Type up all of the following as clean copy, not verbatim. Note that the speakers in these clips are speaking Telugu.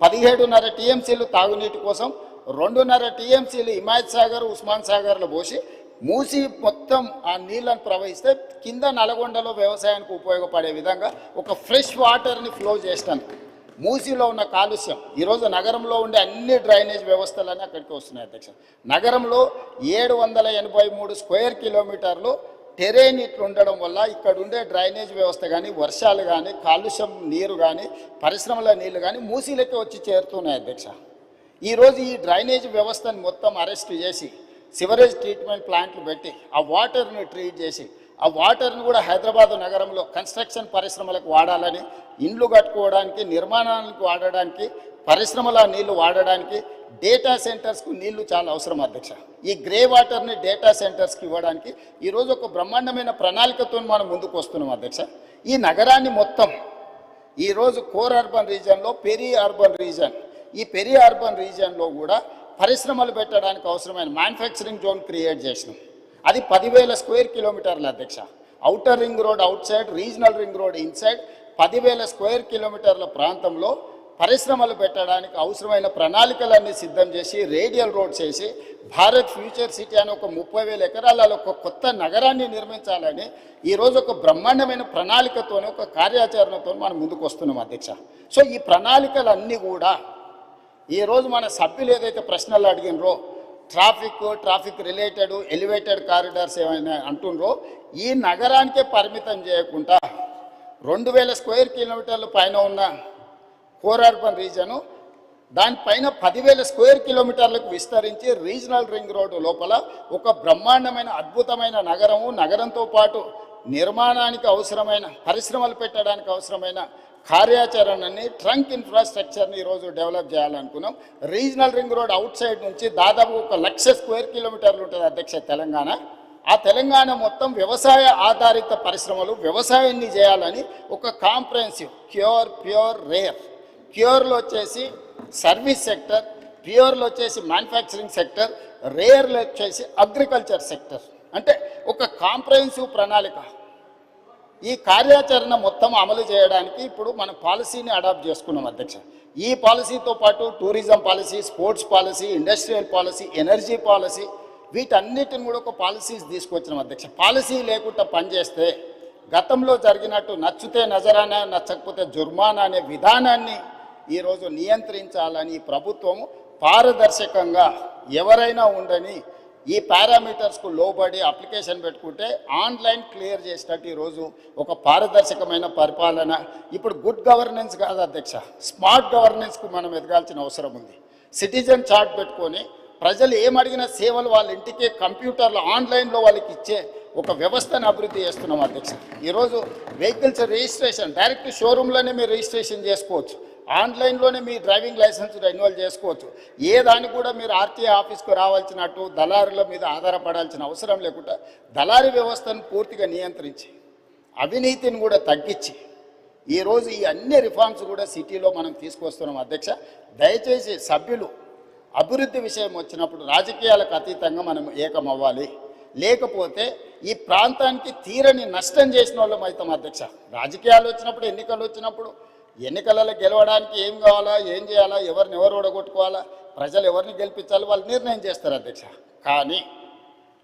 17.5 టీఎంసీలు తాగునీటి కోసం, 2.5 టీఎంసీలు హిమాయత్ సాగర్, ఉస్మాన్ సాగర్లో పోసి మూసి మొత్తం ఆ నీళ్ళను ప్రవహిస్తే కింద నల్గొండలో వ్యవసాయానికి ఉపయోగపడే విధంగా ఒక ఫ్రెష్ వాటర్ని ఫ్లో చేస్తాను. మూసిలో ఉన్న కాలుష్యం ఈరోజు నగరంలో ఉండే అన్ని డ్రైనేజ్ వ్యవస్థలన్నీ అక్కడికి వస్తున్నాయి అధ్యక్ష. నగరంలో 783 స్క్వేర్ కిలోమీటర్లు టెరేన్ ఇట్లు ఉండడం వల్ల ఇక్కడ ఉండే డ్రైనేజ్ వ్యవస్థ కానీ, వర్షాలు కానీ, కాలుష్యం నీరు కానీ, పరిశ్రమల నీళ్లు కానీ మూసీలకే వచ్చి చేరుతున్నాయి అధ్యక్ష. ఈరోజు ఈ డ్రైనేజ్ వ్యవస్థను మొత్తం అరెస్ట్ చేసి సివరేజ్ ట్రీట్మెంట్ ప్లాంట్లు పెట్టి ఆ వాటర్ని ట్రీట్ చేసి ఆ వాటర్ని కూడా హైదరాబాద్ నగరంలో కన్స్ట్రక్షన్ పరిశ్రమలకు వాడాలని, ఇండ్లు కట్టుకోవడానికి, నిర్మాణానికి వాడడానికి, పరిశ్రమల నీళ్లు వాడడానికి, డేటా సెంటర్స్కు నీళ్లు చాలా అవసరం అధ్యక్ష. ఈ గ్రే వాటర్ని డేటా సెంటర్స్కి ఇవ్వడానికి ఈరోజు ఒక బ్రహ్మాండమైన ప్రణాళికతో మనం ముందుకు వస్తున్నాం అధ్యక్ష. ఈ నగరాన్ని మొత్తం ఈరోజు కోర్ అర్బన్ రీజియన్లో, పెరి అర్బన్ రీజియన్, ఈ పెరి అర్బన్ రీజియన్లో కూడా పరిశ్రమలు పెట్టడానికి అవసరమైన మ్యానుఫ్యాక్చరింగ్ జోన్ క్రియేట్ చేసినాం. అది 10,000 స్క్వేర్ కిలోమీటర్ల అధ్యక్ష. Outer ring road out side, regional ring road inside 10,000 square కిలోమీటర్ల ప్రాంతంలో పరిశ్రమలు పెట్టడానికి అవసరమైన ప్రణాళికలన్నీ సిద్ధం చేసి రేడియల్ రోడ్ చేసి భారత్ ఫ్యూచర్ సిటీ అని ఒక 30,000 ఎకరాలలో ఒక కొత్త నగరాన్ని నిర్మించాలని ఈరోజు ఒక బ్రహ్మాండమైన ప్రణాళికతోనే, ఒక కార్యాచరణతో మనం ముందుకు వస్తున్నాం అధ్యక్ష. సో ఈ ప్రణాళికలన్నీ కూడా ఈరోజు మన సభ్యులు ఏదైతే ప్రశ్నలు అడిగినరో, ట్రాఫిక్ రిలేటెడ్ ఎలివేటెడ్ కారిడార్స్ ఏమైనా అంటుండ్రో, ఈ నగరానికే పరిమితం చేయకుండా 2,000 స్క్వేర్ కిలోమీటర్ల పైన ఉన్న కోర్ అర్బన్ రీజను దానిపైన 10,000 స్క్వేర్ కిలోమీటర్లకు విస్తరించి రీజనల్ రింగ్ రోడ్డు లోపల ఒక బ్రహ్మాండమైన అద్భుతమైన నగరము, నగరంతో పాటు నిర్మాణానికి అవసరమైన, పరిశ్రమలు పెట్టడానికి అవసరమైన కార్యాచరణని, ట్రంక్ ఇన్ఫ్రాస్ట్రక్చర్ని ఈరోజు డెవలప్ చేయాలనుకున్నాం. Regional ring road outside నుంచి దాదాపు 1,00,000 స్క్వేర్ కిలోమీటర్లు ఉంటుంది అధ్యక్ష తెలంగాణ. ఆ తెలంగాణ మొత్తం వ్యవసాయ ఆధారిత పరిశ్రమలు, వ్యవసాయాన్ని చేయాలని ఒక కాంప్రహెన్సివ్ ప్యూర్ రేర్, ప్యూర్లో వచ్చేసి సర్వీస్ సెక్టర్, ప్యూర్లో వచ్చేసి మ్యానుఫ్యాక్చరింగ్ సెక్టర్, రేర్లో వచ్చేసి అగ్రికల్చర్ సెక్టర్, అంటే ఒక కాంప్రహెన్సివ్ ప్రణాళిక. ఈ కార్యాచరణ మొత్తం అమలు చేయడానికి ఇప్పుడు మన పాలసీని అడాప్ట్ చేసుకున్నాం అధ్యక్ష. ఈ పాలసీతో పాటు tourism policy, sports policy, industrial policy, energy policy, వీటన్నిటిని కూడా ఒక పాలసీస్ తీసుకొచ్చినాం అధ్యక్ష. పాలసీ లేకుండా పనిచేస్తే గతంలో జరిగినట్టు నచ్చితే నజరానా, నచ్చకపోతే జుర్మానా అనే విధానాన్ని ఈరోజు నియంత్రించాలని ప్రభుత్వము పారదర్శకంగా ఎవరైనా ఉండని ఈ పారామీటర్స్కు లోబడి అప్లికేషన్ పెట్టుకుంటే ఆన్లైన్ క్లియర్ చేసేటట్టు ఈరోజు ఒక పారదర్శకమైన పరిపాలన. ఇప్పుడు గుడ్ గవర్నెన్స్ కాదు అధ్యక్ష, స్మార్ట్ గవర్నెన్స్కు మనం ఎదగాల్సిన అవసరం ఉంది. సిటిజన్ చార్ట్ పెట్టుకొని ప్రజలు ఏమడిగిన సేవలు వాళ్ళ ఇంటికి కంప్యూటర్లో ఆన్లైన్లో వాళ్ళకి ఇచ్చే ఒక వ్యవస్థను అభివృద్ధి చేస్తున్నాం అధ్యక్ష. ఈరోజు వెహికల్స్ రిజిస్ట్రేషన్ డైరెక్ట్ షోరూంలోనే మీరు రిజిస్ట్రేషన్ చేసుకోవచ్చు, ఆన్లైన్లోనే మీ డ్రైవింగ్ లైసెన్స్ రెన్యువల్ చేసుకోవచ్చు. ఏ దానికి కూడా మీరు ఆర్టీఏ ఆఫీస్కు రావాల్సినట్టు దళారుల మీద ఆధారపడాల్సిన అవసరం లేకుండా దళారీ వ్యవస్థను పూర్తిగా నియంత్రించి అవినీతిని కూడా తగ్గించి ఈరోజు ఈ అన్ని రిఫార్మ్స్ కూడా సిటీలో మనం తీసుకొస్తున్నాం అధ్యక్ష. దయచేసి సభ్యులు అభివృద్ధి విషయం వచ్చినప్పుడు రాజకీయాలకు అతీతంగా మనం ఏకమవ్వాలి, లేకపోతే ఈ ప్రాంతానికి తీరని నష్టం చేసిన వాళ్ళం అవుతాం అధ్యక్ష. రాజకీయాలు వచ్చినప్పుడు, ఎన్నికలు వచ్చినప్పుడు ఎన్నికలలో గెలవడానికి ఏం కావాలా, ఏం చేయాలా, ఎవరిని ఎవరు ఓడగొట్టుకోవాలా, ప్రజలు ఎవరిని గెలిపించాలి వాళ్ళు నిర్ణయం చేస్తారు అధ్యక్ష. కానీ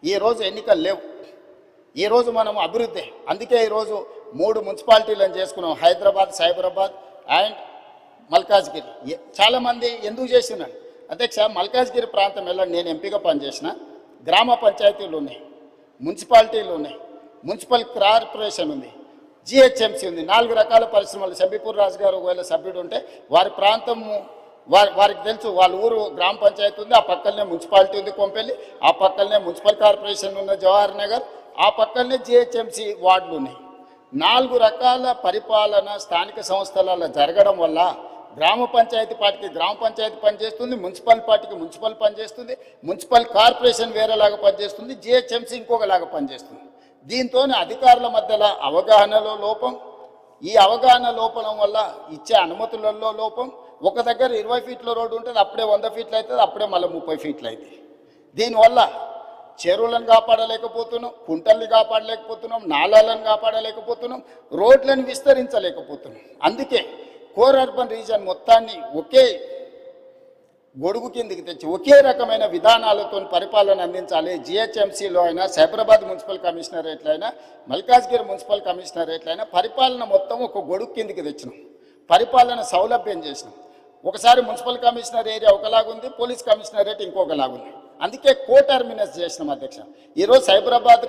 ఈరోజు ఎన్నికలు లేవు, ఈరోజు మనం అభివృద్ధి. అందుకే ఈరోజు 3 మున్సిపాలిటీలను చేసుకున్నాం, హైదరాబాద్, సైబరాబాద్ అండ్ మల్కాజ్గిరి. చాలామంది ఎందుకు చేసినారు అధ్యక్ష, మల్కాజ్గిరి ప్రాంతం వెళ్ళండి, నేను ఎంపీగా పనిచేసిన. గ్రామ పంచాయతీలు ఉన్నాయి, మున్సిపాలిటీలు ఉన్నాయి, మున్సిపల్ కార్పొరేషన్ ఉంది, జిహెచ్ఎంసీ ఉంది, 4 రకాల పరిశ్రమలు. శంబీపూర్ రాజు గారు ఒకవేళ సభ్యుడు ఉంటే వారి ప్రాంతము వారికి తెలుసు, వాళ్ళ ఊరు గ్రామ పంచాయతీ ఉంది, ఆ పక్కనే మున్సిపాలిటీ ఉంది కొంపెల్లి, ఆ పక్కనే మున్సిపల్ కార్పొరేషన్ ఉన్న జవహర్ నగర్, ఆ పక్కనే జిహెచ్ఎంసీ వార్డులు ఉన్నాయి. 4 రకాల పరిపాలన స్థానిక సంస్థలలో జరగడం వల్ల గ్రామ పంచాయతీ పార్టీకి గ్రామ పంచాయతీ పనిచేస్తుంది, మున్సిపల్ పార్టీకి మున్సిపల్ పనిచేస్తుంది, మున్సిపల్ కార్పొరేషన్ వేరేలాగా పనిచేస్తుంది, జిహెచ్ఎంసీ ఇంకొకలాగా పనిచేస్తుంది. దీంతో అధికారుల మధ్యలో అవగాహనలో లోపం, ఈ అవగాహన లోపం వల్ల ఇచ్చే అనుమతులలో లోపం. ఒక దగ్గర 20 ఫీట్ల రోడ్డు ఉంటుంది, అప్పుడే 100 ఫీట్లు అవుతుంది, అప్పుడే మళ్ళీ 30 ఫీట్లు అవుతుంది. దీనివల్ల చెరువులను కాపాడలేకపోతున్నాం, కుంటల్ని కాపాడలేకపోతున్నాం, నాళాలను కాపాడలేకపోతున్నాం, రోడ్లను విస్తరించలేకపోతున్నాం. అందుకే కోర్ అర్బన్ రీజన్ మొత్తాన్ని ఒకే గొడుగు కిందికి తెచ్చి ఒకే రకమైన విధానాలతో పరిపాలన అందించాలి. జిహెచ్ఎంసీలో అయినా, సైబరాబాద్ మున్సిపల్ కమిషనరేట్లో అయినా, మల్కాజ్గిరి మున్సిపల్ కమిషనరేట్లో అయినా పరిపాలన మొత్తం ఒక గొడుగు కిందికి తెచ్చినాం. పరిపాలన సౌలభ్యం చేసినాం. ఒకసారి మున్సిపల్ కమిషనర్ ఏరియా ఒకలాగుంది, పోలీస్ కమిషనరేట్ ఇంకొకలాగుంది. అందుకే కోటర్మినస్ చేసినాం అధ్యక్ష. ఈరోజు Cyberabad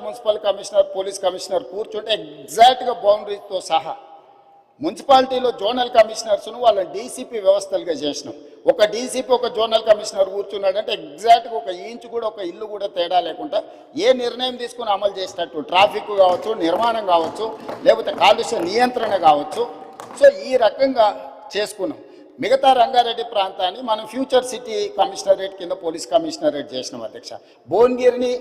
municipal commissioner, police commissioner కూర్చుంటే ఎగ్జాక్ట్గా బౌండరీతో సహా మున్సిపాలిటీలో జోనల్ కమిషనర్స్ను వాళ్ళని డీసీపీ వ్యవస్థలుగా చేసినాం. ఒక డీసీపీ ఒక జోనల్ కమిషనర్ కూర్చున్నాడంటే ఎగ్జాక్ట్గా ఒక ఇంచు కూడా, ఒక ఇల్లు కూడా తేడా లేకుండా ఏ నిర్ణయం తీసుకుని అమలు చేసేటట్టు, ట్రాఫిక్ కావచ్చు, నిర్మాణం కావచ్చు, లేకపోతే కాలుష్య నియంత్రణ కావచ్చు. సో ఈ రకంగా చేసుకున్నాం. మిగతా రంగారెడ్డి ప్రాంతాన్ని మనం ఫ్యూచర్ సిటీ కమిషనరేట్ కింద పోలీస్ కమిషనరేట్ చేసినాం అధ్యక్ష. భువనగిరిని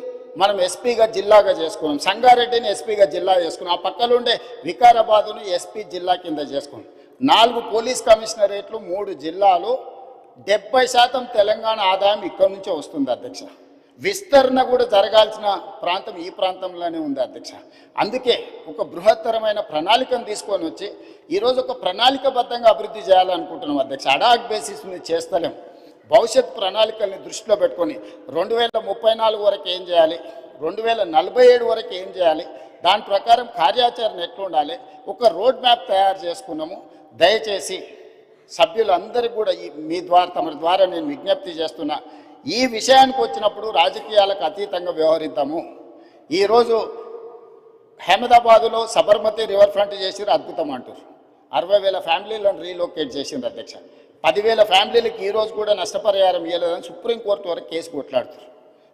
మనం ఎస్పీగా జిల్లాగా చేసుకున్నాం. సంగారెడ్డిని ఎస్పీగా జిల్లా చేసుకున్నాం. ఆ పక్కన ఉండే వికారాబాదును ఎస్పీ జిల్లా కింద చేసుకున్నాం. 4 పోలీస్ కమిషనరేట్లు, 3 జిల్లాలు. 70% తెలంగాణ ఆదాయం ఇక్కడి నుంచే వస్తుంది అధ్యక్ష. విస్తరణ కూడా జరగాల్సిన ప్రాంతం ఈ ప్రాంతంలోనే ఉంది అధ్యక్ష. అందుకే ఒక బృహత్తరమైన ప్రణాళికను తీసుకొని వచ్చి ఈరోజు ఒక ప్రణాళికబద్ధంగా అభివృద్ధి చేయాలనుకుంటున్నాం అధ్యక్ష. అడాక్ బేసిస్ మీద చేస్తలేం. భవిష్యత్ ప్రణాళికల్ని దృష్టిలో పెట్టుకొని 2034 వరకు ఏం చేయాలి, 2047 వరకు ఏం చేయాలి, దాని ప్రకారం కార్యాచరణ ఎట్లుండాలి, ఒక రోడ్ మ్యాప్ తయారు చేసుకున్నాము. దయచేసి సభ్యులందరికీ కూడా మీ ద్వారా, తమ ద్వారా నేను విజ్ఞప్తి చేస్తున్నా, ఈ విషయానికి వచ్చినప్పుడు రాజకీయాలకు అతీతంగా వ్యవహరిద్దాము. ఈరోజు అహ్మదాబాదులో సబర్మతి రివర్ ఫ్రంట్ చేసిరు, అద్భుతం అంటారు. 60,000 ఫ్యామిలీలను రీలొకేట్ చేసింది అధ్యక్ష. 10,000 ఫ్యామిలీలకు ఈరోజు కూడా నష్టపరిహారం ఇవ్వలేదని సుప్రీంకోర్టు వరకు కేసు కొట్లాడుతారు.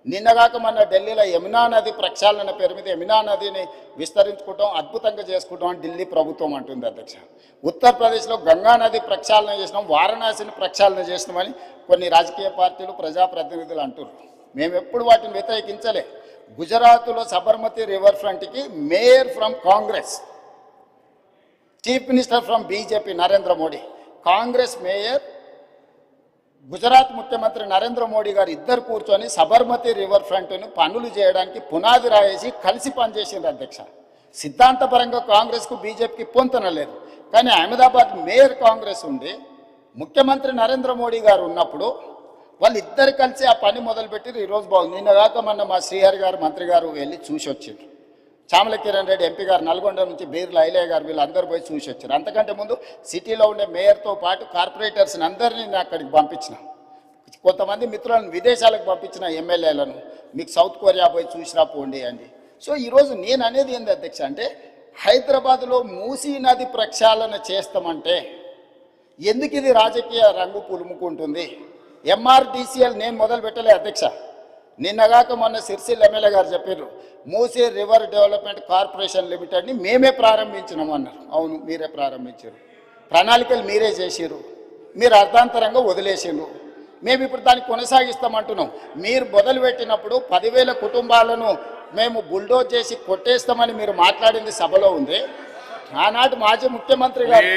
నిన్నగాక మన ఢిల్లీలో యమునా నది ప్రక్షాళన పేరు మీద యమునా నదిని విస్తరించుకుంటాం, అద్భుతంగా చేసుకుంటాం అని ఢిల్లీ ప్రభుత్వం అంటుంది అధ్యక్ష. ఉత్తరప్రదేశ్లో గంగా నది ప్రక్షాళన చేసినాం, వారణాసిని ప్రక్షాళన చేసినామని కొన్ని రాజకీయ పార్టీలు, ప్రజాప్రతినిధులు అంటున్నారు. మేము ఎప్పుడు వాటిని వ్యతిరేకించలే. గుజరాత్లో సబర్మతి రివర్ ఫ్రంట్కి mayor from Congress, chief minister from BJP Narendra Modi, Congress mayor, Gujarat ముఖ్యమంత్రి నరేంద్ర మోడీ గారు ఇద్దరు కూర్చొని సబర్మతి రివర్ ఫ్రంట్ను పనులు చేయడానికి పునాది రాయేసి కలిసి పనిచేసింది అధ్యక్ష. సిద్ధాంతపరంగా కాంగ్రెస్కు బీజేపీకి పొంతన లేదు. కానీ అహ్మదాబాద్ మేయర్ కాంగ్రెస్ ఉండి ముఖ్యమంత్రి నరేంద్ర మోడీ గారు ఉన్నప్పుడు వాళ్ళిద్దరు కలిసి ఆ పని మొదలుపెట్టి ఈరోజు బాగుంది. నిన్నగాక మొన్న మా శ్రీహరి గారు మంత్రి గారు వెళ్ళి చూసి వచ్చిండ్రు. చామల కిరణ్ రెడ్డి ఎంపీ గారు నల్గొండ నుంచి, బీర్ల ఐలయ్య గారు, వీళ్ళందరూ పోయి చూసి వచ్చారు. అంతకంటే ముందు సిటీలో ఉండే మేయర్తో పాటు కార్పొరేటర్స్ని అందరినీ నేను అక్కడికి పంపించిన, కొంతమంది మిత్రులను విదేశాలకు పంపించిన, ఎమ్మెల్యేలను, మీకు సౌత్ కొరియా పోయి చూసిరా పోండి అండి. సో ఈరోజు నేను అనేది ఏంది అధ్యక్ష అంటే, హైదరాబాద్లో మూసీ నది ప్రక్షాళన చేస్తామంటే ఎందుకు ఇది రాజకీయ రంగు పులుముకుంటుంది? ఎంఆర్డీసీఎల్ నేను మొదలు పెట్టలే అధ్యక్ష. నిన్నగాక మొన్న సిరిసిల్ల ఎమ్మెల్యే గారు చెప్పారు, మూసీ రివర్ డెవలప్మెంట్ కార్పొరేషన్ లిమిటెడ్ని మేమే ప్రారంభించినాము అన్నారు. అవును, మీరే ప్రారంభించారు, ప్రణాళికలు మీరే చేసారు, మీరు అర్థాంతరంగా వదిలేసారు. మేము ఇప్పుడు దాన్ని కొనసాగిస్తామంటున్నాం. మీరు మొదలుపెట్టినప్పుడు 10,000 కుటుంబాలను మేము బుల్డోజ్ చేసి కొట్టేస్తామని మీరు మాట్లాడింది సభలో ఉంది. ఆనాటి మాజీ ముఖ్యమంత్రి గారు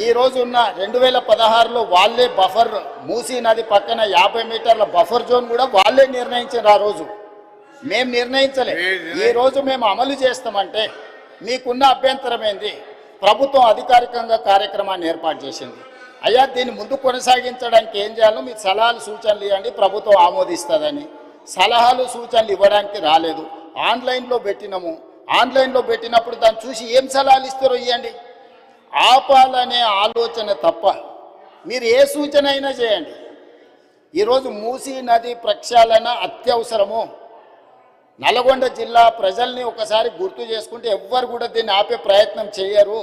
ఈ రోజు ఉన్న 2016లో వాళ్ళే బఫర్, మూసీ నది పక్కన 50 మీటర్ల బఫర్ జోన్ కూడా వాళ్ళే నిర్ణయించారు. ఆ రోజు మేము నిర్ణయించలే. ఈ రోజు మేము అమలు చేస్తామంటే మీకున్న అభ్యంతరం ఏంది? ప్రభుత్వం అధికారికంగా కార్యక్రమాన్ని ఏర్పాటు చేసింది. అయ్యా, దీన్ని ముందు కొనసాగించడానికి ఏం చేయాలో మీరు సలహాలు సూచనలు ఇవ్వండి, ప్రభుత్వం ఆమోదిస్తుందని. సలహాలు సూచనలు ఇవ్వడానికి రాలేదు. ఆన్లైన్లో పెట్టినాము. ఆన్లైన్లో పెట్టినప్పుడు దాన్ని చూసి ఏం సలహాలు ఇస్తారో ఇవ్వండి. ఆపాలనే ఆలోచన తప్ప మీరు ఏ సూచన అయినా చేయండి. ఈరోజు మూసీ నది ప్రక్షాళన అత్యవసరము. నల్గొండ జిల్లా ప్రజల్ని ఒకసారి గుర్తు చేసుకుంటే ఎవ్వరు కూడా దీన్ని ఆపే ప్రయత్నం చేయరు.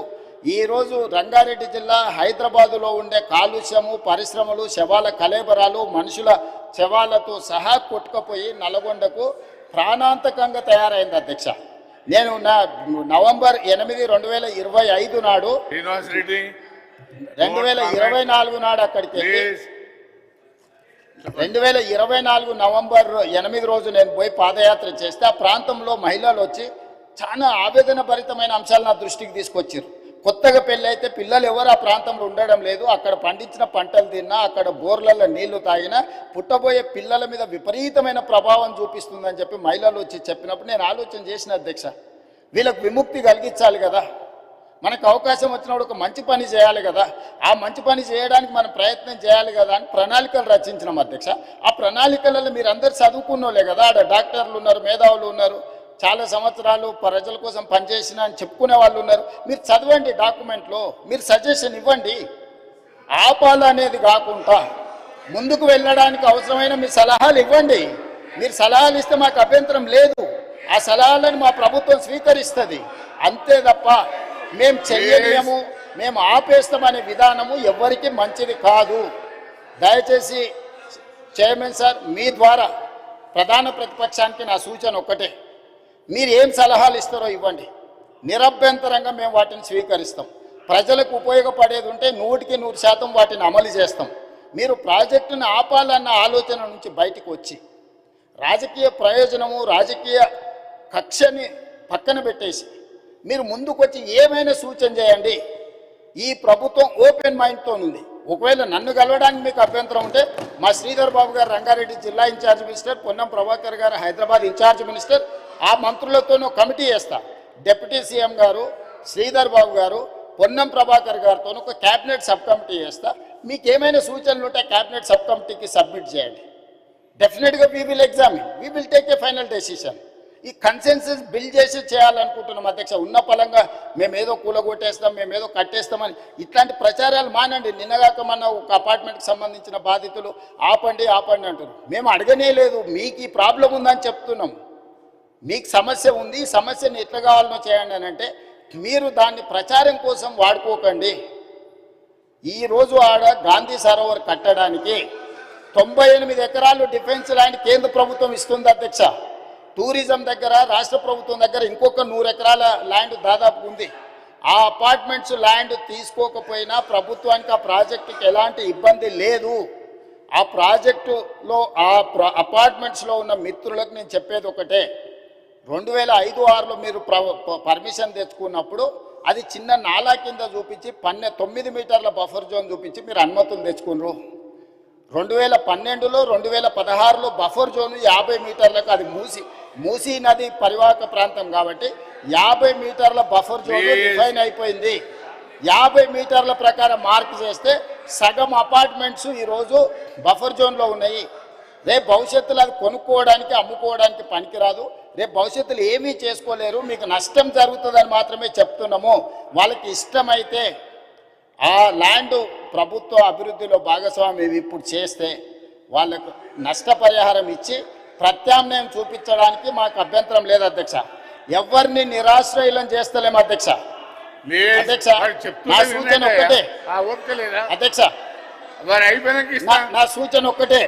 ఈరోజు రంగారెడ్డి జిల్లా, హైదరాబాదులో ఉండే కాలుష్యము, పరిశ్రమలు, శవాల కలేబరాలు, మనుషుల శవాలతో సహా కొట్టుకుపోయి నల్గొండకు ప్రాణాంతకంగా తయారైంది అధ్యక్ష. నేను నవంబర్ 8, 2025 నాడు, 2024 నాడు అక్కడికి వెళ్ళి 2024 నవంబర్ 8 రోజు నేను పోయి పాదయాత్ర చేస్తే ఆ ప్రాంతంలో మహిళలు వచ్చి చాలా ఆవేదన భరితమైన అంశాలు నా దృష్టికి తీసుకొచ్చారు. కొత్తగా పెళ్ళైతే పిల్లలు ఎవరు ఆ ప్రాంతంలో ఉండడం లేదు, అక్కడ పండించిన పంటలు తిన్నా, అక్కడ బోర్లలో నీళ్లు తాగినా పుట్టబోయే పిల్లల మీద విపరీతమైన ప్రభావం చూపిస్తుందని చెప్పి మహిళలు వచ్చి చెప్పినప్పుడు నేను ఆలోచన చేసిన అధ్యక్ష, వీళ్ళకు విముక్తి కలిగించాలి కదా. మనకు అవకాశం వచ్చినప్పుడు ఒక మంచి పని చేయాలి కదా, ఆ మంచి పని చేయడానికి మనం ప్రయత్నం చేయాలి కదా అని ప్రణాళికలు రచించినాం అధ్యక్ష. ఆ ప్రణాళికలలో మీరు అందరు చదువుకున్నోళ్ళే కదా, ఆడ డాక్టర్లు ఉన్నారు, మేధావులు ఉన్నారు, చాలా సంవత్సరాలు ప్రజల కోసం పనిచేసిన అని చెప్పుకునే వాళ్ళు ఉన్నారు. మీరు చదవండి, డాక్యుమెంట్లో మీరు సజెషన్ ఇవ్వండి. ఆపాలనేది కాకుండా ముందుకు వెళ్ళడానికి అవసరమైన మీ సలహాలు ఇవ్వండి. మీరు సలహాలు ఇస్తే మాకు అభ్యంతరం లేదు, ఆ సలహాలను మా ప్రభుత్వం స్వీకరిస్తుంది. అంతే తప్ప మేము చెయ్యలేము, మేము ఆపేస్తామనే విధానము ఎవరికి మంచిది కాదు. దయచేసి చైర్మన్ సార్, మీ ద్వారా ప్రధాన ప్రతిపక్షానికి నా సూచన ఒక్కటే, మీరు ఏం సలహాలు ఇస్తారో ఇవ్వండి, నిరభ్యంతరంగా మేము వాటిని స్వీకరిస్తాం. ప్రజలకు ఉపయోగపడేది ఉంటే 100% వాటిని అమలు చేస్తాం. మీరు ప్రాజెక్టును ఆపాలన్న ఆలోచన నుంచి బయటకు వచ్చి రాజకీయ ప్రయోజనము, రాజకీయ కక్షని పక్కన పెట్టేసి మీరు ముందుకు వచ్చి ఏమైనా సూచన చేయండి. ఈ ప్రభుత్వం ఓపెన్ మైండ్తో ఉంది. ఒకవేళ నన్ను కలవడానికి మీకు అభ్యంతరం ఉంటే మా శ్రీధర్ బాబు గారు రంగారెడ్డి జిల్లా ఇన్ఛార్జ్ మినిస్టర్, పొన్నం ప్రభాకర్ గారు హైదరాబాద్ ఇన్ఛార్జ్ మినిస్టర్, ఆ మంత్రులతోనూ కమిటీ వేస్తా. డిప్యూటీ సీఎం గారు, శ్రీధర్ బాబు గారు, పొన్నం ప్రభాకర్ గారితో ఒక క్యాబినెట్ సబ్ కమిటీ వేస్తా. మీకు ఏమైనా సూచనలు ఉంటే క్యాబినెట్ సబ్ కమిటీకి సబ్మిట్ చేయండి. డెఫినెట్గా we will examine, we will take a final decision. ఈ కన్సెన్సస్ బిల్డ్ చేసి చేయాలనుకుంటున్నాం అధ్యక్ష. ఉన్న పలంగా మేమేదో కూలగొట్టేస్తాం, మేమేదో కట్టేస్తామని ఇట్లాంటి ప్రచారాలు మానండి. నిన్నగాక మన ఒక అపార్ట్మెంట్కి సంబంధించిన బాధితులు ఆపండి ఆపండి అంటారు. మేము అడగనే లేదు, మీకు ఈ ప్రాబ్లం ఉందని చెప్తున్నాం. మీకు సమస్య ఉంది, ఈ సమస్యను ఎట్లా కావాలనో చేయండి అని అంటే మీరు దాన్ని ప్రచారం కోసం వాడుకోకండి. ఈరోజు ఆడ గాంధీ సరోవర్ కట్టడానికి 98 ఎకరాలు డిఫెన్స్ ల్యాండ్ కేంద్ర ప్రభుత్వం ఇస్తుంది అధ్యక్ష. టూరిజం దగ్గర రాష్ట్ర ప్రభుత్వం దగ్గర ఇంకొక 100 ఎకరాల ల్యాండ్ దాదాపు ఉంది. ఆ అపార్ట్మెంట్స్ ల్యాండ్ తీసుకోకపోయినా ప్రభుత్వానికి ఆ ప్రాజెక్టుకి ఎలాంటి ఇబ్బంది లేదు. ఆ ప్రాజెక్టులో అపార్ట్మెంట్స్లో ఉన్న మిత్రులకు నేను చెప్పేది ఒకటే, 2005-06లో మీరు పర్మిషన్ తెచ్చుకున్నప్పుడు అది చిన్న నాలా కింద చూపించి 9 మీటర్ల బఫర్ జోన్ చూపించి మీరు అనుమతులు తెచ్చుకున్నారు. 2012లో 2016లో బఫర్ జోన్ 50 మీటర్లకు, అది మూసీ నది పరివాహక ప్రాంతం కాబట్టి 50 మీటర్ల బఫర్ జోన్ డిఫైన్ అయిపోయింది. 50 మీటర్ల ప్రకారం మార్క్ చేస్తే సగం అపార్ట్మెంట్స్ ఈరోజు బఫర్ జోన్లో ఉన్నాయి. రేపు భవిష్యత్తులో అది కొనుక్కోవడానికి అమ్ముకోవడానికి పనికిరాదు. రేపు భవిష్యత్తులో ఏమీ చేసుకోలేరు, మీకు నష్టం జరుగుతుందని మాత్రమే చెప్తున్నాము. వాళ్ళకి ఇష్టమైతే ఆ ల్యాండ్ ప్రభుత్వ అభివృద్ధిలో భాగస్వామ్యం ఇప్పుడు చేస్తే వాళ్ళకు నష్టపరిహారం ఇచ్చి ప్రత్యామ్నాయం చూపించడానికి మాకు అభ్యంతరం లేదు అధ్యక్ష. ఎవరిని నిరాశ్రయులం చేస్తలేము అధ్యక్ష. అధ్యక్ష నా సూచన ఒక్కటే అధ్యక్ష, నా సూచన ఒక్కటే,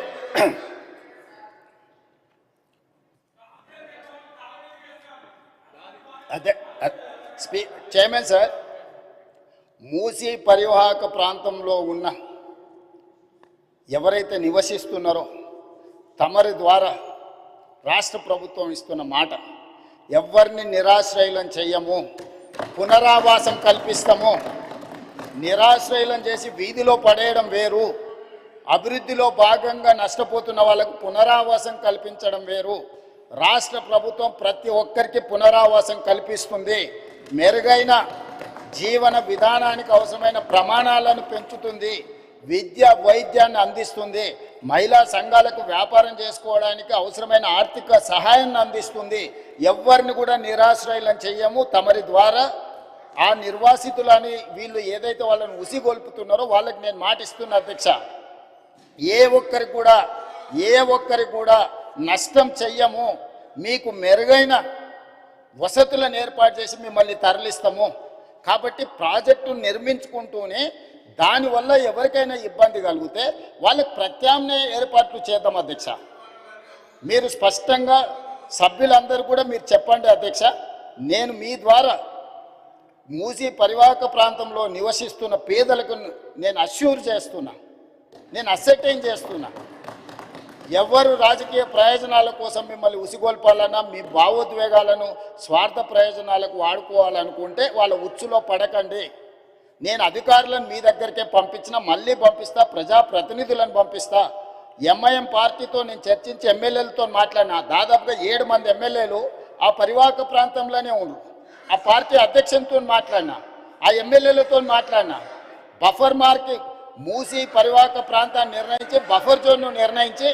అదే చైర్మన్ సార్, మూసీ పరివాహక ప్రాంతంలో ఉన్న ఎవరైతే నివసిస్తున్నారో తమరి ద్వారా రాష్ట్ర ప్రభుత్వం ఇస్తున్న మాట, ఎవరిని నిరాశ్రయులం చెయ్యము, పునరావాసం కల్పిస్తాము. నిరాశ్రయులం చేసి వీధిలో పడేయడం వేరు, అభివృద్ధిలో భాగంగా నష్టపోతున్న వాళ్ళకు పునరావాసం కల్పించడం వేరు. రాష్ట్ర ప్రభుత్వం ప్రతి ఒక్కరికి పునరావాసం కల్పిస్తుంది, మెరుగైన జీవన విధానానికి అవసరమైన ప్రమాణాలను పెంచుతుంది, విద్య వైద్యాన్ని అందిస్తుంది, మహిళా సంఘాలకు వ్యాపారం చేసుకోవడానికి అవసరమైన ఆర్థిక సహాయాన్ని అందిస్తుంది. ఎవరిని కూడా నిరాశ్రయులను చెయ్యము. తమరి ద్వారా ఆ నిర్వాసితులని వీళ్ళు ఏదైతే వాళ్ళని ఉసిగొల్పుతున్నారో వాళ్ళకి నేను మాటిస్తున్నా అధ్యక్ష, ఏ ఒక్కరికి కూడా నష్టం చెయ్యము. మీకు మెరుగైన వసతులను ఏర్పాటు చేసి మిమ్మల్ని తరలిస్తాము. కాబట్టి ప్రాజెక్టు నిర్మించుకుంటూనే దానివల్ల ఎవరికైనా ఇబ్బంది కలిగితే వాళ్ళకి ప్రత్యామ్నాయ ఏర్పాట్లు చేద్దాం అధ్యక్ష. మీరు స్పష్టంగా సభ్యులందరూ కూడా మీరు చెప్పండి అధ్యక్ష. నేను మీ ద్వారా మూసీ పరివాహక ప్రాంతంలో నివసిస్తున్న పేదలకు నేను అష్యూర్ చేస్తున్నా, నేను అసెర్టైన్ చేస్తున్నా, ఎవరు రాజకీయ ప్రయోజనాల కోసం మిమ్మల్ని ఉసిగొల్పాలన్నా మీ భావోద్వేగాలను స్వార్థ ప్రయోజనాలకు వాడుకోవాలనుకుంటే వాళ్ళ ఉచ్చులో పడకండి. నేను అధికారులను మీ దగ్గరికే పంపించినా, మళ్ళీ పంపిస్తా, ప్రజాప్రతినిధులను పంపిస్తా. ఎంఐఎం పార్టీతో నేను చర్చించి ఎమ్మెల్యేలతో మాట్లాడినా, దాదాపుగా 7 మంది ఎమ్మెల్యేలు ఆ పరివాహక ప్రాంతంలోనే ఉన్నారు. ఆ పార్టీ అధ్యక్షునితో మాట్లాడినా, ఆ ఎమ్మెల్యేలతో మాట్లాడినా. బఫర్ మార్క్ మూసి పరివాహక ప్రాంతాన్ని నిర్ణయించి బఫర్ జోన్ను నిర్ణయించి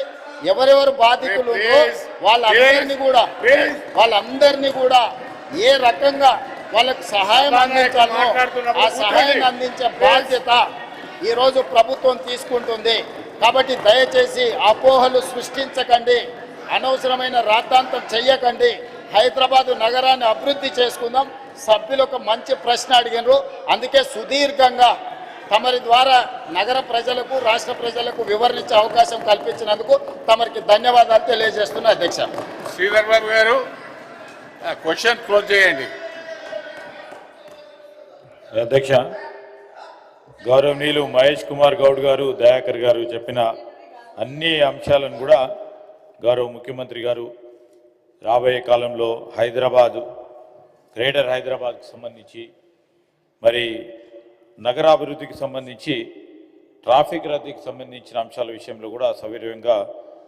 ఎవరెవరు బాధితులు వాళ్ళందరినీ కూడా ఏ రకంగా వాళ్ళకు సహాయం అందించాలో ఆ సహాయాన్ని అందించే బాధ్యత ఈరోజు ప్రభుత్వం తీసుకుంటుంది. కాబట్టి దయచేసి అపోహలు సృష్టించకండి, అనవసరమైన రాద్ధాంతం చెయ్యకండి. హైదరాబాదు నగరాన్ని అభివృద్ధి చేసుకుందాం. సభ్యులు ఒక మంచి ప్రశ్న అడిగినారు, అందుకే సుదీర్ఘంగా తమరి ద్వారా నగర ప్రజలకు రాష్ట్ర ప్రజలకు వివరించే అవకాశం కల్పించినందుకు తమరికి ధన్యవాదాలు తెలియజేస్తున్నా అధ్యక్ష. శ్రీధర్ బాబు గారు క్వశ్చన్ క్లోజ్ చేయండి. అధ్యక్ష, గౌరవనీయులు మహేష్ కుమార్ గౌడ్ గారు, దయాకర్ గారు చెప్పిన అన్ని అంశాలను కూడా గౌరవ ముఖ్యమంత్రి గారు రాబోయే కాలంలో గ్రేటర్ హైదరాబాద్కి సంబంధించి మరి నగరాభివృద్ధికి సంబంధించి ట్రాఫిక్ రద్దీకి సంబంధించిన అంశాల విషయంలో కూడా సవివరంగా